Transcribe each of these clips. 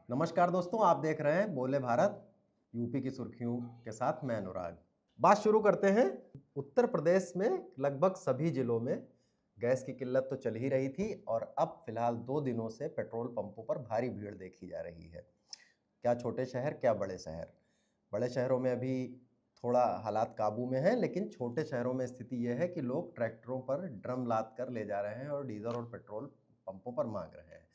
नमस्कार दोस्तों, आप देख रहे हैं बोले भारत यूपी की सुर्खियों के साथ मैं अनुराग। बात शुरू करते हैं। उत्तर प्रदेश में लगभग सभी जिलों में गैस की किल्लत तो चल ही रही थी और अब फिलहाल 2 दिनों से पेट्रोल पंपों पर भारी भीड़ देखी जा रही है। क्या छोटे शहर, क्या बड़े शहर। बड़े शहरों में अभी थोड़ा हालात काबू में हैं, लेकिन छोटे शहरों में स्थिति यह है कि लोग ट्रैक्टरों पर ड्रम लाद कर ले जा रहे हैं और डीजल और पेट्रोल पंपों पर मांग रहे हैं।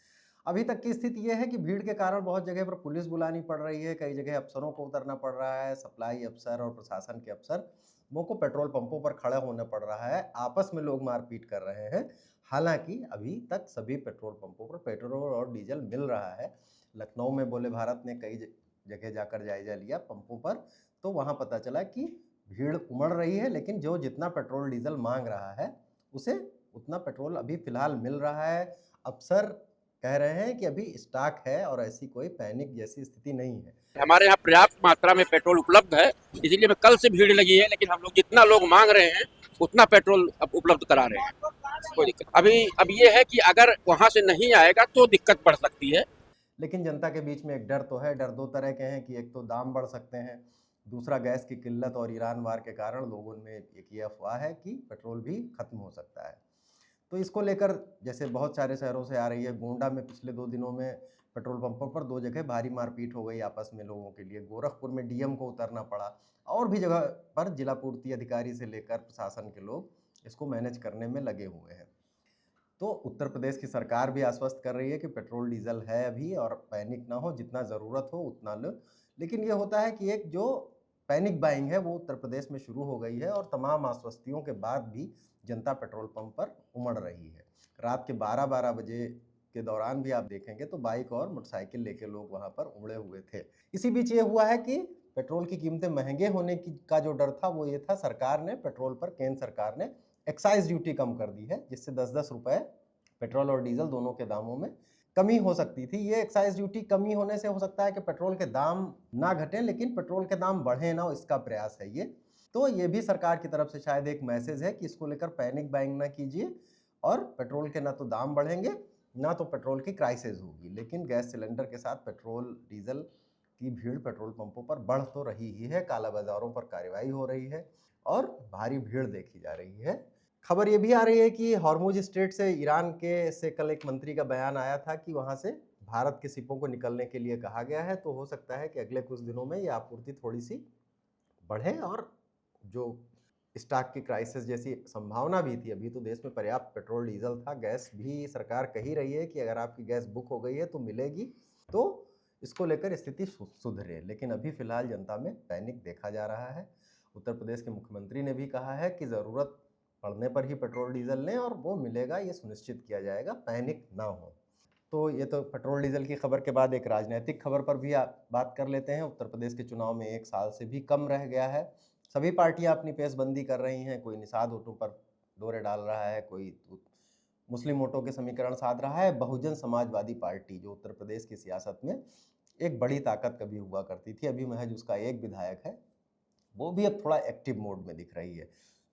अभी तक की स्थिति यह है कि भीड़ के कारण बहुत जगह पर पुलिस बुलानी पड़ रही है, कई जगह अफसरों को उतरना पड़ रहा है, सप्लाई अफसर और प्रशासन के अफसर वो को पेट्रोल पंपों पर खड़ा होना पड़ रहा है, आपस में लोग मारपीट कर रहे हैं। हालांकि अभी तक सभी पेट्रोल पंपों पर पेट्रोल और डीजल मिल रहा है। लखनऊ में बोले भारत ने कई जगह जाकर जायजा लिया पंपों पर, तो वहां पता चला कि भीड़ उमड़ रही है, लेकिन जो जितना पेट्रोल डीजल मांग रहा है उसे उतना पेट्रोल अभी फिलहाल मिल रहा है। अफसर कह रहे हैं कि अभी स्टॉक है और ऐसी कोई पैनिक जैसी स्थिति नहीं है। हमारे यहाँ पर्याप्त मात्रा में पेट्रोल उपलब्ध है, इसीलिए में कल से भीड़ लगी है। लेकिन हम लोग जितना लोग मांग रहे हैं उतना पेट्रोल अब उपलब्ध करा रहे हैं। कोई दिक्कत अभी अब ये है कि अगर वहां से नहीं आएगा तो दिक्कत बढ़ सकती है। लेकिन जनता के बीच में एक डर तो है। डर दो तरह के हैं कि एक तो दाम बढ़ सकते हैं, दूसरा गैस की किल्लत और ईरान वार के कारण लोगों में एक ये अफवाह है कि पेट्रोल भी खत्म हो सकता है। तो इसको लेकर जैसे बहुत सारे शहरों से आ रही है। गोंडा में पिछले 2 दिनों में पेट्रोल पंपों पर 2 जगह भारी मारपीट हो गई आपस में लोगों के लिए। गोरखपुर में डीएम को उतरना पड़ा और भी जगह पर जिला पूर्ति अधिकारी से लेकर प्रशासन के लोग इसको मैनेज करने में लगे हुए हैं। तो उत्तर प्रदेश की सरकार भी आश्वस्त कर रही है कि पेट्रोल डीजल है अभी और पैनिक ना हो, जितना ज़रूरत हो उतना लो। लेकिन ये होता है कि एक जो पैनिक बाइंग है वो उत्तर प्रदेश में शुरू हो गई है और तमाम आश्वस्तियों के बाद भी जनता पेट्रोल पंप पर उमड़ रही है। रात के 12-12 बजे के दौरान भी आप देखेंगे तो बाइक और मोटरसाइकिल लेके लोग वहां पर उमड़े हुए थे। इसी बीच ये हुआ है कि पेट्रोल की कीमतें महंगे होने की का जो डर था वो ये था, सरकार ने पेट्रोल पर, केंद्र सरकार ने एक्साइज ड्यूटी कम कर दी है, जिससे 10-10 रुपए पेट्रोल और डीजल दोनों के दामों में कमी हो सकती थी। ये एक्साइज ड्यूटी कमी होने से हो सकता है कि पेट्रोल के दाम ना घटें, लेकिन पेट्रोल के दाम बढ़े ना, इसका प्रयास है ये। तो ये भी सरकार की तरफ से शायद एक मैसेज है कि इसको लेकर पैनिक बाइंग ना कीजिए और पेट्रोल के ना तो दाम बढ़ेंगे ना तो पेट्रोल की क्राइसिस होगी। लेकिन गैस सिलेंडर के साथ पेट्रोल डीजल की भीड़ पेट्रोल पंपों पर बढ़ तो रही ही है, काला बाजारों पर कार्रवाई हो रही है और भारी भीड़ देखी जा रही है। खबर ये भी आ रही है कि हॉर्मुज स्ट्रेट से ईरान के से कल एक मंत्री का बयान आया था कि वहां से भारत के शिपों को निकलने के लिए कहा गया है। तो हो सकता है कि अगले कुछ दिनों में ये आपूर्ति थोड़ी सी बढ़े और जो स्टॉक की क्राइसिस जैसी संभावना भी थी, अभी तो देश में पर्याप्त पेट्रोल डीजल था, गैस भी सरकार कह ही रही है कि अगर आपकी गैस बुक हो गई है तो मिलेगी, तो इसको लेकर स्थिति सुधरे। लेकिन अभी फिलहाल जनता में पैनिक देखा जा रहा है। उत्तर प्रदेश के मुख्यमंत्री ने भी कहा है कि ज़रूरत पड़ने पर ही पेट्रोल डीजल लें और वो मिलेगा, ये सुनिश्चित किया जाएगा, पैनिक ना हो। तो ये तो पेट्रोल डीजल की खबर के बाद एक राजनीतिक खबर पर भी बात कर लेते हैं। उत्तर प्रदेश के चुनाव में 1 साल से भी कम रह गया है। सभी पार्टियां अपनी पेशबंदी कर रही हैं। कोई निषाद वोटों पर दौरे डाल रहा है, कोई मुस्लिम वोटों के समीकरण साध रहा है। बहुजन समाजवादी पार्टी जो उत्तर प्रदेश की सियासत में एक बड़ी ताकत कभी हुआ करती थी, अभी महज उसका एक विधायक है, वो भी अब थोड़ा एक्टिव मोड में दिख रही है।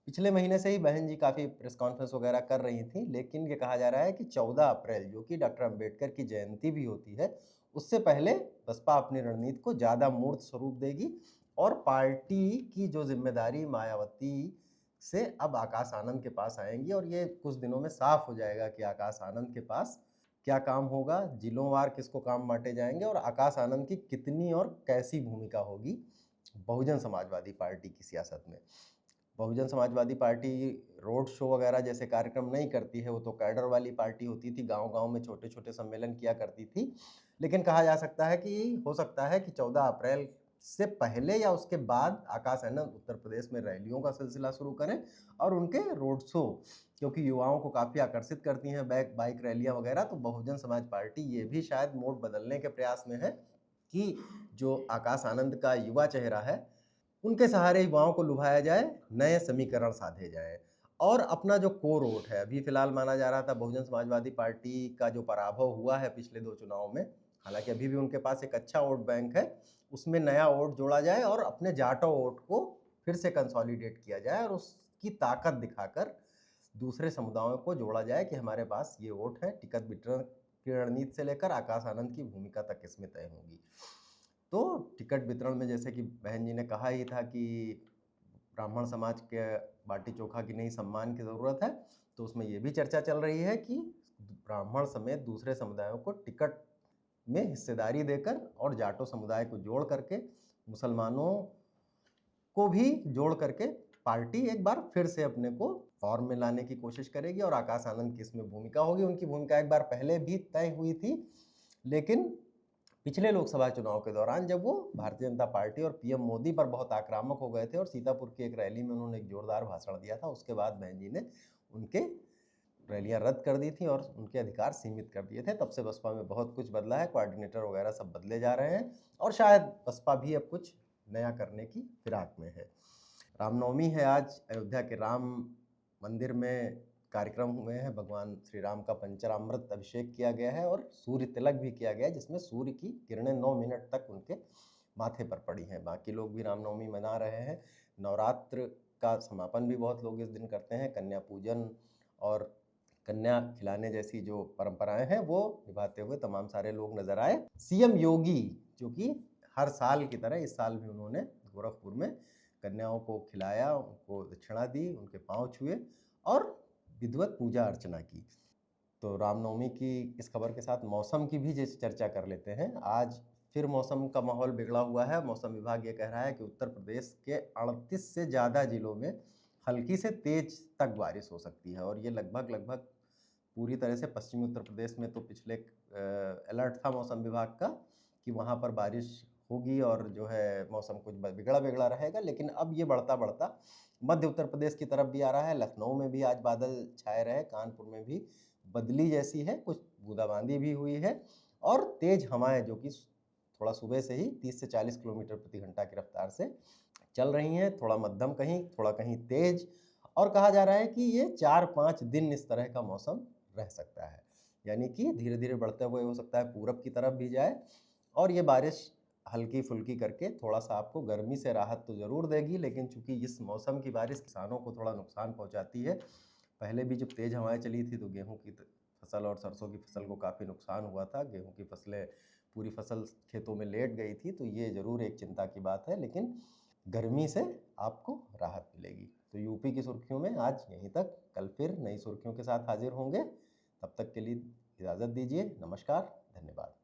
पिछले महीने से ही बहन जी काफ़ी प्रेस कॉन्फ्रेंस वगैरह कर रही थी, लेकिन ये कहा जा रहा है कि 14 अप्रैल जो कि डॉक्टर अंबेडकर की जयंती भी होती है, उससे पहले बसपा अपनी रणनीति को ज़्यादा मूर्त स्वरूप देगी और पार्टी की जो जिम्मेदारी मायावती से अब आकाश आनंद के पास आएंगी। और ये कुछ दिनों में साफ हो जाएगा कि आकाश आनंद के पास क्या काम होगा, जिलों वार किसको काम बांटे जाएंगे और आकाश आनंद की कितनी और कैसी भूमिका होगी बहुजन समाजवादी पार्टी की सियासत में। Bahujan Samajwadi party road show वगैरह जैसे कार्यक्रम नहीं करती है, वो तो कैडर वाली पार्टी होती थी, गांव-गांव में छोटे-छोटे सम्मेलन किया करती थी। लेकिन कहा जा सकता है कि हो सकता है कि 14 अप्रैल से पहले या उसके बाद आकाश आनंद उत्तर प्रदेश में रैलियों का सिलसिला शुरू करें और उनके रोड शो, क्योंकि युवाओं को काफ़ी आकर्षित करती हैं बाइक रैलियां वगैरह, तो बहुजन समाज पार्टी ये भी शायद मोड बदलने के प्रयास में है कि जो आकाश आनंद का युवा चेहरा है उनके सहारे युवाओं को लुभाया जाए, नए समीकरण साधे जाए और अपना जो कोर वोट है, अभी फिलहाल माना जा रहा था बहुजन समाजवादी पार्टी का जो पराभव हुआ है पिछले 2 चुनाव में, हालांकि अभी भी उनके पास एक अच्छा वोट बैंक है, उसमें नया वोट जोड़ा जाए और अपने जाटो वोट को फिर से कंसोलिडेट किया जाए और उसकी ताकत दिखाकर दूसरे समुदायों को जोड़ा जाए कि हमारे पास ये वोट है। टिकट वितरण की रणनीति से लेकर आकाश आनंद की भूमिका तक इसमें तय होगी। तो टिकट वितरण में जैसे कि बहन जी ने कहा ही था कि ब्राह्मण समाज के बाटी चोखा की नहीं सम्मान की ज़रूरत है, तो उसमें ये भी चर्चा चल रही है कि ब्राह्मण समेत दूसरे समुदायों को टिकट में हिस्सेदारी देकर और जाटो समुदाय को जोड़ करके, मुसलमानों को भी जोड़ करके पार्टी एक बार फिर से अपने को फॉर्म में लाने की कोशिश करेगी और आकाश आनंद की इसमें भूमिका होगी। उनकी भूमिका एक बार पहले भी तय हुई थी, लेकिन पिछले लोकसभा चुनाव के दौरान जब वो भारतीय जनता पार्टी और पीएम मोदी पर बहुत आक्रामक हो गए थे और सीतापुर की एक रैली में उन्होंने एक जोरदार भाषण दिया था, उसके बाद बहन जी ने उनके रैलियां रद्द कर दी थी और उनके अधिकार सीमित कर दिए थे। तब से बसपा में बहुत कुछ बदला है, कोऑर्डिनेटर वगैरह सब बदले जा रहे हैं और शायद बसपा भी अब कुछ नया करने की फिराक में है। रामनवमी है आज, अयोध्या के राम मंदिर में कार्यक्रम हुए हैं, भगवान श्री राम का पंचामृत अभिषेक किया गया है और सूर्य तिलक भी किया गया है, जिसमें सूर्य की किरणें 9 मिनट तक उनके माथे पर पड़ी हैं। बाकी लोग भी रामनवमी मना रहे हैं। नवरात्र का समापन भी बहुत लोग इस दिन करते हैं। कन्या पूजन और कन्या खिलाने जैसी जो परंपराएं हैं वो निभाते हुए तमाम सारे लोग नजर आए। सीएम योगी, जो कि हर साल की तरह इस साल भी उन्होंने गोरखपुर में कन्याओं को खिलाया, उनको दक्षिणा दी, उनके पांव छुए और विधिवत पूजा अर्चना की। तो रामनवमी की इस खबर के साथ मौसम की भी जैसे चर्चा कर लेते हैं। आज फिर मौसम का माहौल बिगड़ा हुआ है। मौसम विभाग ये कह रहा है कि उत्तर प्रदेश के 38 से ज़्यादा जिलों में हल्की से तेज तक बारिश हो सकती है और ये लगभग पूरी तरह से पश्चिमी उत्तर प्रदेश में तो पिछले अलर्ट था मौसम विभाग का कि वहाँ पर बारिश होगी और जो है मौसम कुछ बिगड़ा रहेगा, लेकिन अब ये बढ़ता मध्य उत्तर प्रदेश की तरफ भी आ रहा है। लखनऊ में भी आज बादल छाए रहे, कानपुर में भी बदली जैसी है, कुछ बूंदाबांदी भी हुई है और तेज हवाएं जो कि थोड़ा सुबह से ही 30 से 40 किलोमीटर प्रति घंटा की रफ्तार से चल रही हैं, थोड़ा मध्यम कहीं, थोड़ा कहीं तेज। और कहा जा रहा है कि ये 4-5 दिन इस तरह का मौसम रह सकता है, यानी कि धीरे धीरे बढ़ते हुए हो सकता है पूरब की तरफ भी जाए और ये बारिश हल्की फुल्की करके थोड़ा सा आपको गर्मी से राहत तो ज़रूर देगी, लेकिन चूंकि इस मौसम की बारिश किसानों को थोड़ा नुकसान पहुंचाती है। पहले भी जब तेज़ हवाएं चली थी तो गेहूं की फसल और सरसों की फसल को काफ़ी नुकसान हुआ था। गेहूं की फसलें, पूरी फसल खेतों में लेट गई थी, तो ये ज़रूर एक चिंता की बात है, लेकिन गर्मी से आपको राहत मिलेगी। तो यूपी की सुर्खियों में आज यहीं तक, कल फिर नई सुर्खियों के साथ हाजिर होंगे। तब तक के लिए इजाज़त दीजिए। नमस्कार, धन्यवाद।